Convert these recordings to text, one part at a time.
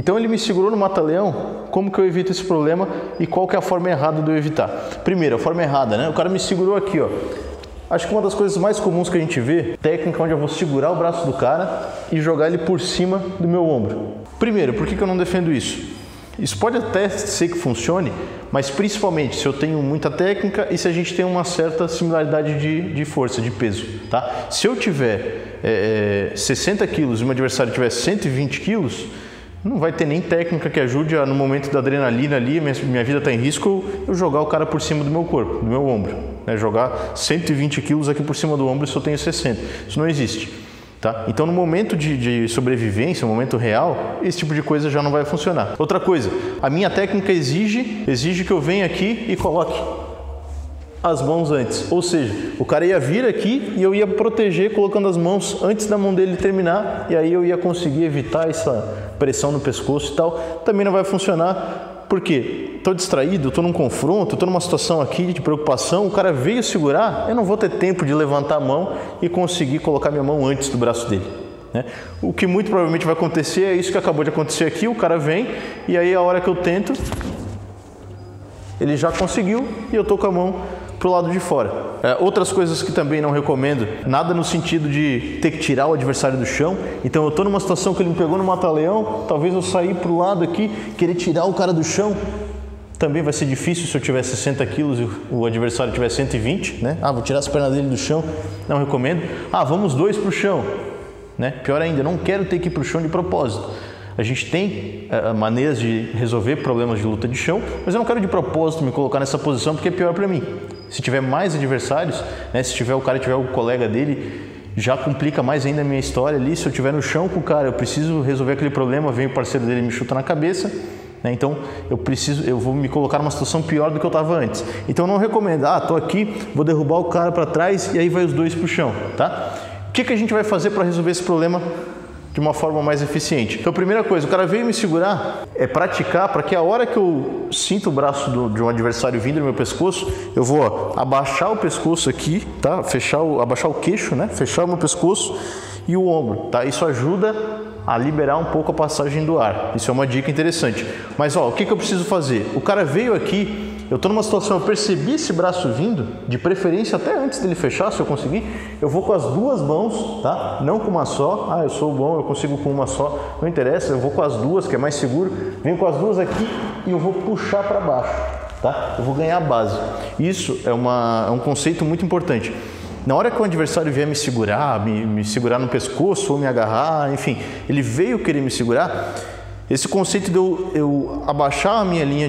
Então ele me segurou no mata-leão, como que eu evito esse problema e qual que é a forma errada de eu evitar? Primeiro, a forma errada, né? O cara me segurou aqui, ó. Acho que uma das coisas mais comuns que a gente vê, técnica onde eu vou segurar o braço do cara e jogar ele por cima do meu ombro. Primeiro, por que eu não defendo isso? Isso pode até ser que funcione, mas principalmente se eu tenho muita técnica e se a gente tem uma certa similaridade de força, de peso, tá? Se eu tiver 60 quilos e o meu adversário tiver 120 quilos, não vai ter nem técnica que ajude no momento da adrenalina ali, minha vida está em risco, eu jogar o cara por cima do meu corpo, do meu ombro. Né? Jogar 120 quilos aqui por cima do ombro se eu tenho 60. Isso não existe. Tá? Então no momento de sobrevivência, no momento real, esse tipo de coisa já não vai funcionar. Outra coisa, a minha técnica exige que eu venha aqui e coloque as mãos antes. Ou seja, o cara ia vir aqui e eu ia proteger colocando as mãos antes da mão dele terminar e aí eu ia conseguir evitar essa pressão no pescoço e tal. Também não vai funcionar porque estou distraído, estou num confronto, estou numa situação aqui de preocupação, o cara veio segurar, eu não vou ter tempo de levantar a mão e conseguir colocar minha mão antes do braço dele. Né? O que muito provavelmente vai acontecer é isso que acabou de acontecer aqui, o cara vem e aí a hora que eu tento, ele já conseguiu e eu estou com a mão pro lado de fora. Outras coisas que também não recomendo, nada no sentido de ter que tirar o adversário do chão. Então eu estou numa situação que ele me pegou no mata-leão, talvez eu sair pro lado aqui, querer tirar o cara do chão, também vai ser difícil se eu tiver 60 quilos e o adversário tiver 120, né? Vou tirar as pernas dele do chão, não recomendo. Vamos dois pro chão, né? Pior ainda, eu não quero ter que ir pro chão de propósito. A gente tem maneiras de resolver problemas de luta de chão, mas eu não quero de propósito me colocar nessa posição porque é pior para mim. Se tiver mais adversários, né, se tiver o cara e tiver o colega dele, já complica mais ainda a minha história ali. Se eu estiver no chão com o cara, eu preciso resolver aquele problema, vem o parceiro dele e me chuta na cabeça, né, então eu vou me colocar numa situação pior do que eu estava antes. Então eu não recomendo, tô aqui, vou derrubar o cara para trás e aí vai os dois pro chão, tá? O que a gente vai fazer para resolver esse problema de uma forma mais eficiente? Então, a primeira coisa, o cara veio me segurar, é praticar para que a hora que eu sinto o braço de um adversário vindo no meu pescoço, eu vou abaixar o pescoço aqui, tá? Abaixar o queixo, né? Fechar o meu pescoço e o ombro, tá? Isso ajuda a liberar um pouco a passagem do ar. Isso é uma dica interessante. Mas, o que eu preciso fazer? O cara veio aqui, eu estou numa situação, eu percebi esse braço vindo, de preferência até antes dele fechar, se eu conseguir, eu vou com as duas mãos, tá? Não com uma só, eu sou bom, eu consigo com uma só, não interessa, eu vou com as duas, que é mais seguro, venho com as duas aqui e eu vou puxar para baixo, tá? Eu vou ganhar a base. Isso é um conceito muito importante. Na hora que o adversário vier me segurar, me segurar no pescoço ou me agarrar, enfim, ele veio querer me segurar, esse conceito de eu abaixar a minha linha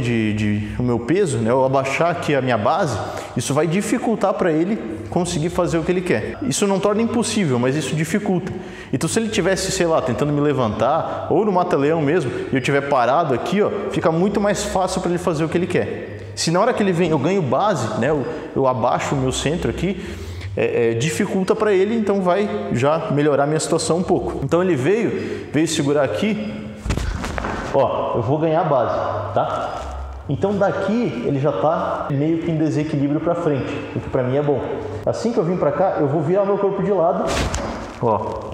o meu peso, né, eu abaixar aqui a minha base, isso vai dificultar para ele conseguir fazer o que ele quer. Isso não torna impossível, mas isso dificulta. Então se ele tivesse, sei lá, tentando me levantar, ou no mata-leão mesmo, e eu estiver parado aqui, fica muito mais fácil para ele fazer o que ele quer. Se na hora que ele vem eu ganho base, né, eu abaixo o meu centro aqui, dificulta para ele, então vai já melhorar a minha situação um pouco. Então ele veio segurar aqui, eu vou ganhar a base, tá? Então daqui ele já está meio que em desequilíbrio para frente, o que para mim é bom. Assim que eu vim para cá, eu vou virar meu corpo de lado,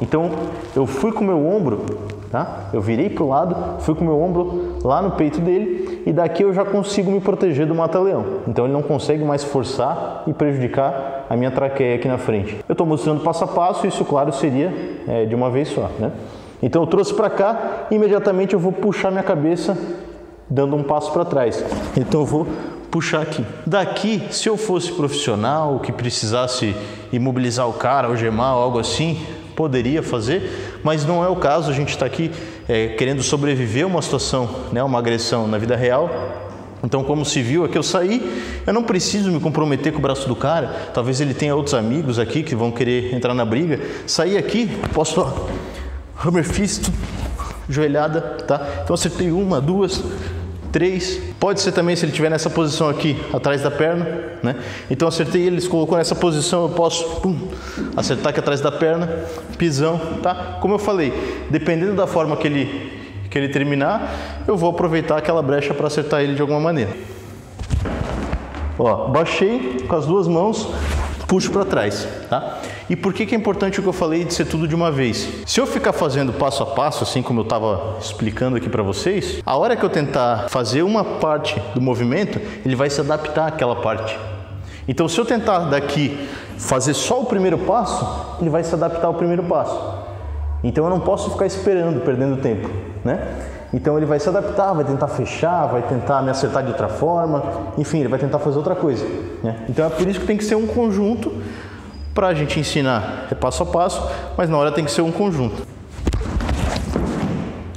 então eu fui com o meu ombro, tá? Eu virei para o lado, fui com o meu ombro lá no peito dele e daqui eu já consigo me proteger do mata-leão. Então ele não consegue mais forçar e prejudicar a minha traqueia aqui na frente. Eu estou mostrando passo a passo, isso claro seria de uma vez só, né? Então eu trouxe para cá, imediatamente eu vou puxar minha cabeça dando um passo para trás. Então eu vou puxar aqui. Daqui, se eu fosse profissional, que precisasse imobilizar o cara, algemar, algo assim, poderia fazer, mas não é o caso. A gente está aqui querendo sobreviver a uma situação, né, uma agressão na vida real. Então, como se viu, aqui eu saí, eu não preciso me comprometer com o braço do cara. Talvez ele tenha outros amigos aqui que vão querer entrar na briga. Saí aqui, posso... Hammer fist, joelhada, tá? Então acertei 1, 2, 3. Pode ser também se ele estiver nessa posição aqui, atrás da perna, né? Então acertei ele, se colocou nessa posição, eu posso acertar aqui atrás da perna, pisão, tá? Como eu falei, dependendo da forma que ele terminar, eu vou aproveitar aquela brecha para acertar ele de alguma maneira. Baixei com as duas mãos, puxo para trás, tá? E por que é importante o que eu falei de ser tudo de uma vez? Se eu ficar fazendo passo a passo, assim como eu estava explicando aqui para vocês, a hora que eu tentar fazer uma parte do movimento, ele vai se adaptar àquela parte. Então, se eu tentar daqui fazer só o primeiro passo, ele vai se adaptar ao primeiro passo. Então, eu não posso ficar esperando, perdendo tempo, né? Então, ele vai se adaptar, vai tentar fechar, vai tentar me acertar de outra forma, enfim, ele vai tentar fazer outra coisa, né? Então, é por isso que tem que ser um conjunto para a gente ensinar passo a passo, mas na hora tem que ser um conjunto.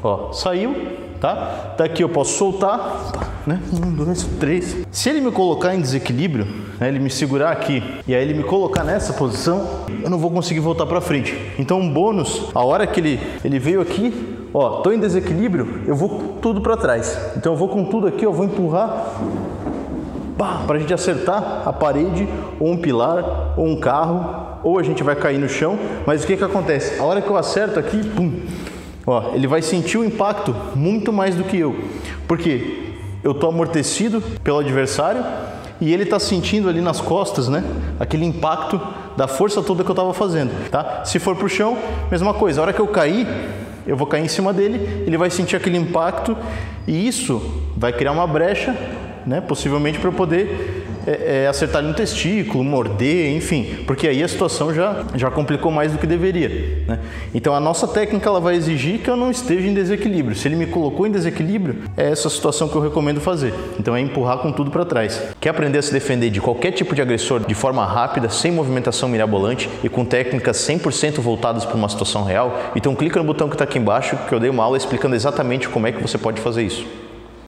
Ó, saiu, tá? Daqui eu posso soltar, né? 1, 2, 3. Se ele me colocar em desequilíbrio, né? Ele me segurar aqui e aí ele me colocar nessa posição, eu não vou conseguir voltar para frente. Então, um bônus, a hora que ele veio aqui, ó, tô em desequilíbrio, eu vou com tudo para trás. Então, eu vou com tudo aqui, eu vou empurrar para a gente acertar a parede, ou um pilar, ou um carro, ou a gente vai cair no chão. Mas o que acontece? A hora que eu acerto aqui, pum, ó, ele vai sentir o impacto muito mais do que eu. Porque eu tô amortecido pelo adversário e ele tá sentindo ali nas costas, né, aquele impacto da força toda que eu tava fazendo, tá? Se for pro chão, mesma coisa. A hora que eu cair, eu vou cair em cima dele, ele vai sentir aquele impacto e isso vai criar uma brecha, né, possivelmente para eu poder acertar ali no testículo, morder, enfim, porque aí a situação já complicou mais do que deveria, né? Então a nossa técnica ela vai exigir que eu não esteja em desequilíbrio. Se ele me colocou em desequilíbrio, é essa situação que eu recomendo fazer. Então é empurrar com tudo para trás. Quer aprender a se defender de qualquer tipo de agressor de forma rápida, sem movimentação mirabolante e com técnicas 100% voltadas para uma situação real? Então clica no botão que está aqui embaixo que eu dei uma aula explicando exatamente como é que você pode fazer isso.